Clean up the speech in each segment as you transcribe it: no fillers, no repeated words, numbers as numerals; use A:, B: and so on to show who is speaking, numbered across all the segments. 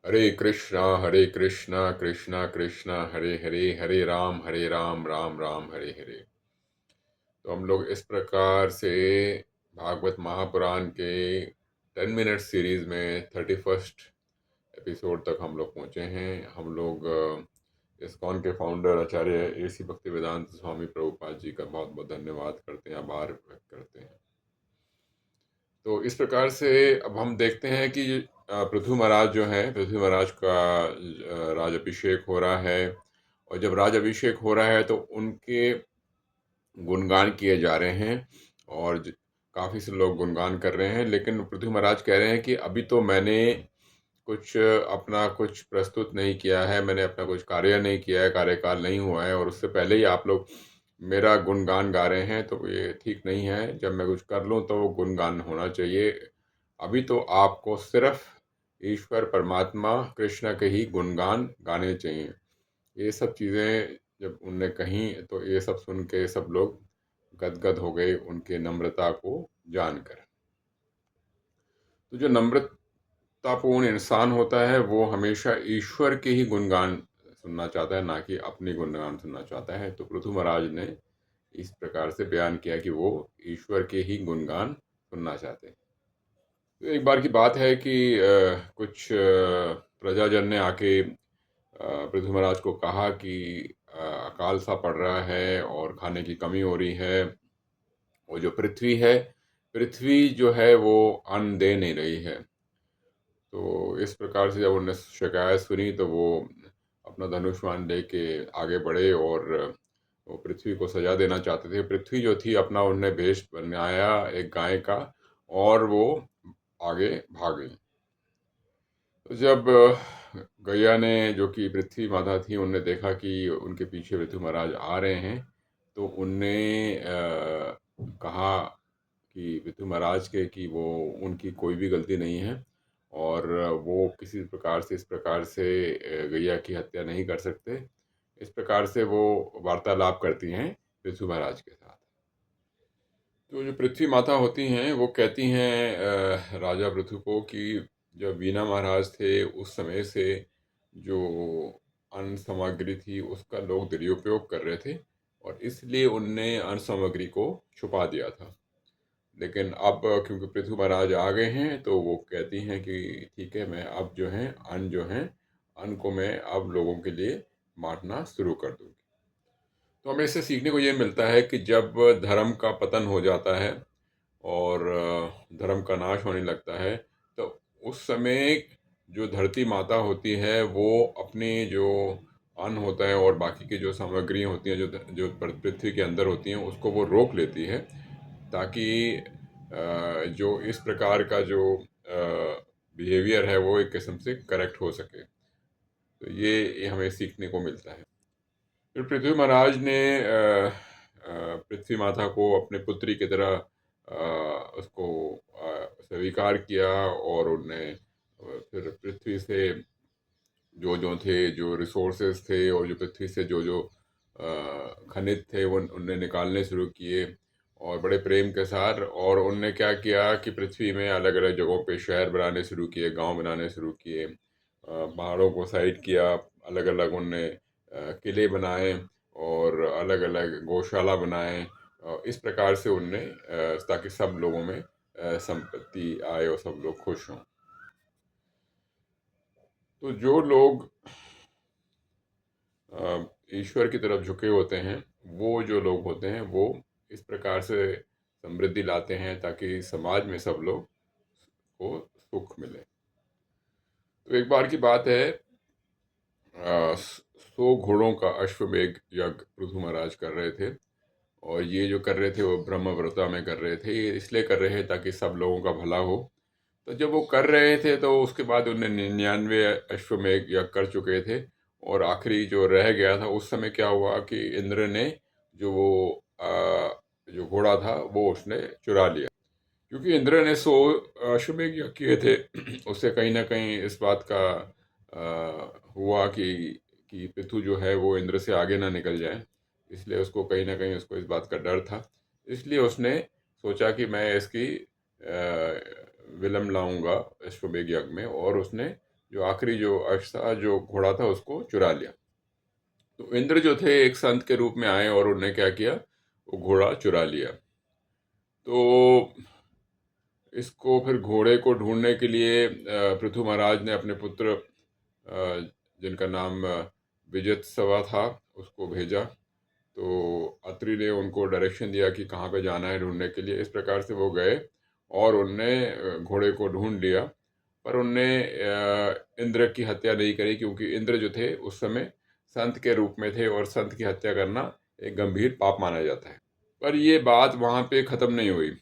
A: हरे कृष्णा कृष्णा कृष्णा हरे हरे, हरे राम राम राम हरे हरे। तो हम लोग इस प्रकार से भागवत महापुराण के 10 मिनट सीरीज में 31st एपिसोड तक हम लोग पहुँचे हैं। हम लोग इस्कॉन के फाउंडर आचार्य एसी भक्ति वेदांत स्वामी प्रभुपाद जी का बहुत बहुत धन्यवाद करते हैं, आभार व्यक्त करते हैं। तो इस प्रकार से अब हम देखते हैं कि पृथु महाराज जो है, पृथ्वी महाराज का राज अभिषेक हो रहा है। और जब राज अभिषेक हो रहा है तो उनके गुणगान किए जा रहे हैं और काफ़ी से लोग गुणगान कर रहे हैं। लेकिन पृथ्वी महाराज कह रहे हैं कि अभी तो मैंने कुछ प्रस्तुत नहीं किया है, मैंने अपना कुछ कार्य नहीं किया है, कार्यकाल नहीं हुआ है, और उससे पहले ही आप लोग मेरा गुणगान गा रहे हैं, तो ये ठीक नहीं है। जब मैं कुछ कर लूँ तो वो गुणगान होना चाहिए। अभी तो आपको सिर्फ ईश्वर परमात्मा कृष्ण के ही गुणगान गाने चाहिए। ये सब चीज़ें जब उनने कही तो ये सब सुन के सब लोग गदगद हो गए उनके नम्रता को जानकर। तो जो नम्रतापूर्ण इंसान होता है वो हमेशा ईश्वर के ही गुणगान सुनना चाहता है, ना कि अपने गुणगान सुनना चाहता है। तो पृथु महाराज ने इस प्रकार से बयान किया कि वो ईश्वर के ही गुणगान सुनना चाहते हैं। तो एक बार की बात है कि कुछ प्रजाजन ने आके पृथ्वी महाराज को कहा कि अकाल सा पड़ रहा है और खाने की कमी हो रही है। वो जो पृथ्वी है, पृथ्वी जो है वो अन्न दे नहीं रही है। तो इस प्रकार से जब उन्होंने शिकायत सुनी तो वो अपना धनुष्मान लेके आगे बढ़े और वो पृथ्वी को सजा देना चाहते थे। पृथ्वी जो थी अपना उन्होंने भेष बनाया एक गाय का और वो आगे भाग गई। तो जब गैया ने, जो कि पृथ्वी माता थी, उनने देखा कि उनके पीछे पृथ्वी महाराज आ रहे हैं, तो उनने कहा कि पृथ्वी महाराज के कि वो उनकी कोई भी गलती नहीं है और वो किसी प्रकार से इस प्रकार से गैया की हत्या नहीं कर सकते। इस प्रकार से वो वार्तालाप करती हैं पृथ्वी महाराज के साथ। तो जो पृथ्वी माता होती हैं वो कहती हैं राजा पृथु को कि जब वीना महाराज थे उस समय से जो अन्न सामग्री थी उसका लोग दुरुपयोग कर रहे थे और इसलिए उनने अन्न सामग्री को छुपा दिया था। लेकिन अब क्योंकि पृथु महाराज आ गए हैं तो वो कहती हैं कि ठीक है, मैं अब जो है अन्न को मैं अब लोगों के लिए बांटना शुरू कर दूंगी। तो हमें इससे सीखने को ये मिलता है कि जब धर्म का पतन हो जाता है और धर्म का नाश होने लगता है तो उस समय जो धरती माता होती है वो अपने जो अन्न होता है और बाकी की जो सामग्री होती हैं जो जो पृथ्वी के अंदर होती हैं उसको वो रोक लेती है, ताकि जो इस प्रकार का जो बिहेवियर है वो एक किस्म से करेक्ट हो सके। तो ये हमें सीखने को मिलता है। फिर पृथ्वी महाराज ने पृथ्वी माता को अपने पुत्री की तरह उसको स्वीकार किया और उन्हें फिर पृथ्वी से जो जो थे, जो रिसोर्सेज थे और जो पृथ्वी से जो जो खनिज थे वो उनने निकालने शुरू किए और बड़े प्रेम के साथ। और उनने क्या किया कि पृथ्वी में अलग अलग जगहों पे शहर बनाने शुरू किए, गांव बनाने शुरू किए, पहाड़ों को साइड किया, अलग अलग उनने किले बनाए और अलग अलग गौशाला बनाए। इस प्रकार से उनने ताकि सब लोगों में संपत्ति आए और सब लोग खुश हों। तो जो लोग ईश्वर की तरफ झुके होते हैं, वो जो लोग होते हैं वो इस प्रकार से समृद्धि लाते हैं ताकि समाज में सब लोग को सुख मिले। तो एक बार की बात है, 100 घोड़ों का अश्वमेध यज्ञ पृथु महाराज कर रहे थे और ये जो कर रहे थे वो ब्रह्मव्रता में कर रहे थे। ये इसलिए कर रहे हैं ताकि सब लोगों का भला हो। तो जब वो कर रहे थे तो उसके बाद उन्हें 99 अश्वमेध यज्ञ कर चुके थे और आखिरी जो रह गया था उस समय क्या हुआ कि इंद्र ने जो वो जो घोड़ा था वो उसने चुरा लिया। क्योंकि इंद्र ने 100 अश्वमेध यज्ञ किए थे उससे कहीं ना कहीं इस बात का हुआ कि पृथु जो है वो इंद्र से आगे ना निकल जाए, इसलिए उसको कहीं ना कहीं उसको इस बात का डर था। इसलिए उसने सोचा कि मैं इसकी विलम्ब लाऊंगा अश्वमेध यज्ञ में, और उसने जो आखिरी जो अश्व था, जो घोड़ा था, उसको चुरा लिया। तो इंद्र जो थे एक संत के रूप में आए और उन्होंने क्या किया, वो घोड़ा चुरा लिया। तो इसको फिर घोड़े को ढूंढने के लिए पृथु महाराज ने अपने पुत्र जिनका नाम विजितस्वा था, उसको भेजा। तो अत्रि ने उनको डायरेक्शन दिया कि कहाँ पे जाना है ढूंढने के लिए। इस प्रकार से वो गए और उनने घोड़े को ढूंढ लिया। पर उनने इंद्र की हत्या नहीं करी, क्योंकि इंद्र जो थे उस समय संत के रूप में थे और संत की हत्या करना एक गंभीर पाप माना जाता है। पर ये बात वहाँ पे ख़त्म नहीं हुई।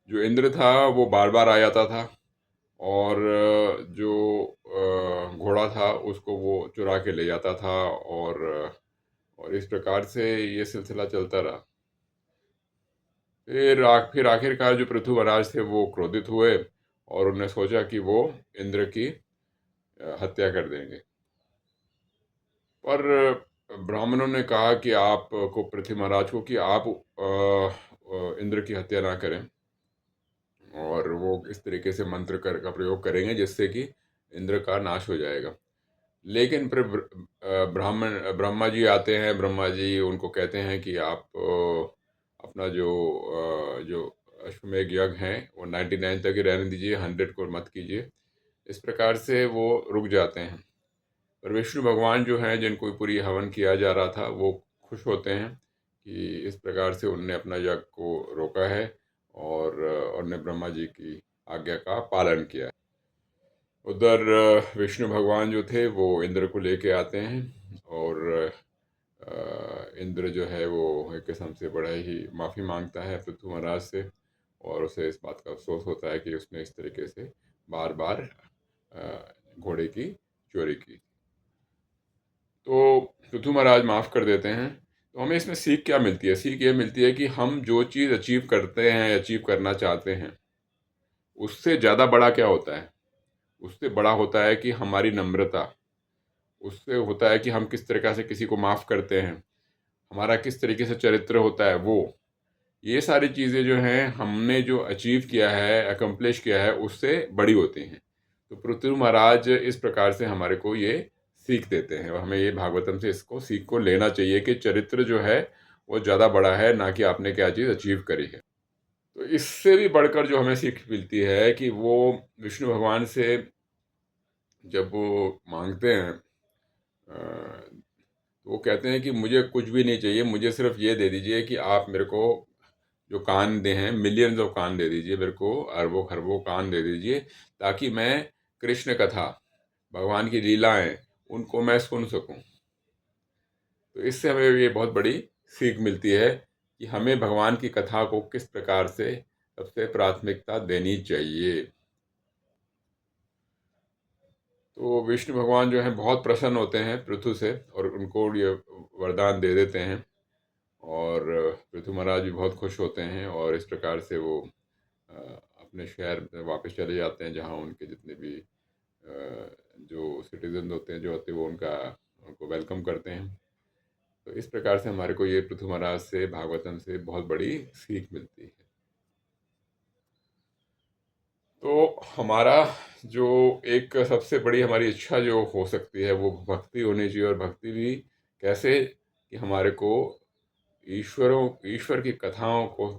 A: जो इंद्र था वो बार बार आ जाता था और जो घोड़ा था उसको वो चुरा के ले जाता था, और इस प्रकार से ये सिलसिला चलता रहा। फिर आखिरकार जो पृथु महाराज थे वो क्रोधित हुए और उन्होंने सोचा कि वो इंद्र की हत्या कर देंगे। पर ब्राह्मणों ने कहा कि आपको, पृथ्वी महाराज को, कि आप इंद्र की हत्या ना करें, और वो इस तरीके से मंत्र का प्रयोग करेंगे जिससे कि इंद्र का नाश हो जाएगा। लेकिन फिर ब्रह्मा जी आते हैं। ब्रह्मा जी उनको कहते हैं कि आप अपना जो अश्वमेध यज्ञ हैं वो 99 तक ही रहने दीजिए, 100 को मत कीजिए। इस प्रकार से वो रुक जाते हैं। पर विष्णु भगवान जो हैं, जिनको पूरी हवन किया जा रहा था, वो खुश होते हैं कि इस प्रकार से उनने अपना यज्ञ को रोका है और उनने ब्रह्मा जी की आज्ञा का पालन किया है। उधर विष्णु भगवान जो थे वो इंद्र को लेके आते हैं और इंद्र जो है वो एक किस्म से बड़ा ही माफ़ी मांगता है पृथु महाराज से, और उसे इस बात का अफसोस होता है कि उसने इस तरीके से बार बार घोड़े की चोरी की। तो पृथु महाराज माफ़ कर देते हैं। तो हमें इसमें सीख क्या मिलती है? सीख ये मिलती है कि हम जो चीज़ अचीव करते हैं, अचीव करना चाहते हैं, उससे ज़्यादा बड़ा क्या होता है? उससे बड़ा होता है कि हमारी नम्रता। उससे होता है कि हम किस तरीक़ा से किसी को माफ़ करते हैं, हमारा किस तरीके से चरित्र होता है वो। ये सारी चीज़ें जो हैं, हमने जो अचीव किया है, अकम्प्लिश किया है, उससे बड़ी होती हैं। तो पृथु महाराज इस प्रकार से हमारे को ये सीख देते हैं, और हमें ये भागवतम से इसको सीख को लेना चाहिए कि चरित्र जो है वो ज़्यादा बड़ा है, ना कि आपने क्या चीज़ अचीव करी है। तो इससे भी बढ़कर जो हमें सीख मिलती है कि वो विष्णु भगवान से जब वो मांगते हैं, तो वो कहते हैं कि मुझे कुछ भी नहीं चाहिए, मुझे सिर्फ ये दे दीजिए कि आप मेरे को जो कान दे हैं, मिलियंस ऑफ कान दे दीजिए मेरे को, अरबों खरबों कान दे दीजिए, ताकि मैं कृष्ण कथा, भगवान की लीलाएं, उनको मैं सुन सकूं। तो इससे हमें ये बहुत बड़ी सीख मिलती है कि हमें भगवान की कथा को किस प्रकार से सबसे प्राथमिकता देनी चाहिए। तो विष्णु भगवान जो हैं बहुत प्रसन्न होते हैं पृथु से, और उनको ये वरदान दे देते हैं, और पृथु महाराज भी बहुत खुश होते हैं, और इस प्रकार से वो अपने शहर में वापस चले जाते हैं, जहाँ उनके जितने भी जो सिटीजन होते हैं, जो होते हैं, वो उनको वेलकम करते हैं। तो इस प्रकार से हमारे को ये पृथु महाराज से, भागवतम से बहुत बड़ी सीख मिलती है। तो हमारा जो एक सबसे बड़ी हमारी इच्छा जो हो सकती है, वो भक्ति होनी चाहिए। और भक्ति भी कैसे, कि हमारे को ईश्वर की कथाओं को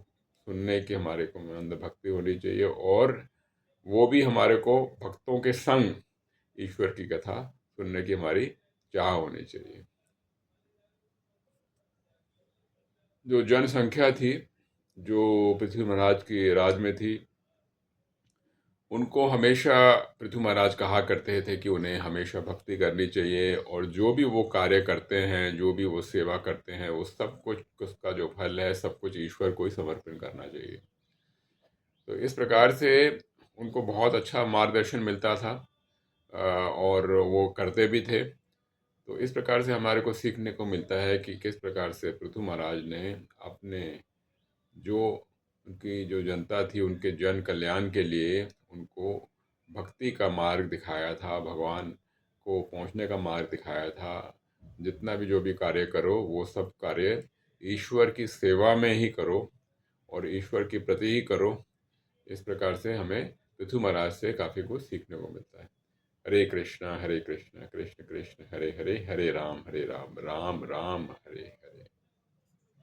A: सुनने की हमारे को अंदर भक्ति होनी चाहिए, और वो भी हमारे को भक्तों के संग ईश्वर की कथा सुनने की हमारी चाह होनी चाहिए। जो जनसंख्या थी, जो पृथ्वी महाराज की राज में थी, उनको हमेशा पृथु महाराज कहा करते थे कि उन्हें हमेशा भक्ति करनी चाहिए, और जो भी वो कार्य करते हैं, जो भी वो सेवा करते हैं, वो सब कुछ, उसका जो फल है, सब कुछ ईश्वर को ही समर्पण करना चाहिए। तो इस प्रकार से उनको बहुत अच्छा मार्गदर्शन मिलता था, और वो करते भी थे। तो इस प्रकार से हमारे को सीखने को मिलता है कि किस प्रकार से पृथु महाराज ने अपने जो उनकी जो जनता थी, उनके जन कल्याण के लिए उनको भक्ति का मार्ग दिखाया था, भगवान को पहुंचने का मार्ग दिखाया था। जितना भी जो भी कार्य करो, वो सब कार्य ईश्वर की सेवा में ही करो और ईश्वर के प्रति ही करो। इस प्रकार से हमें पृथु महाराज से काफ़ी कुछ सीखने को मिलता है। हरे कृष्ण कृष्ण कृष्ण हरे हरे, हरे राम राम राम हरे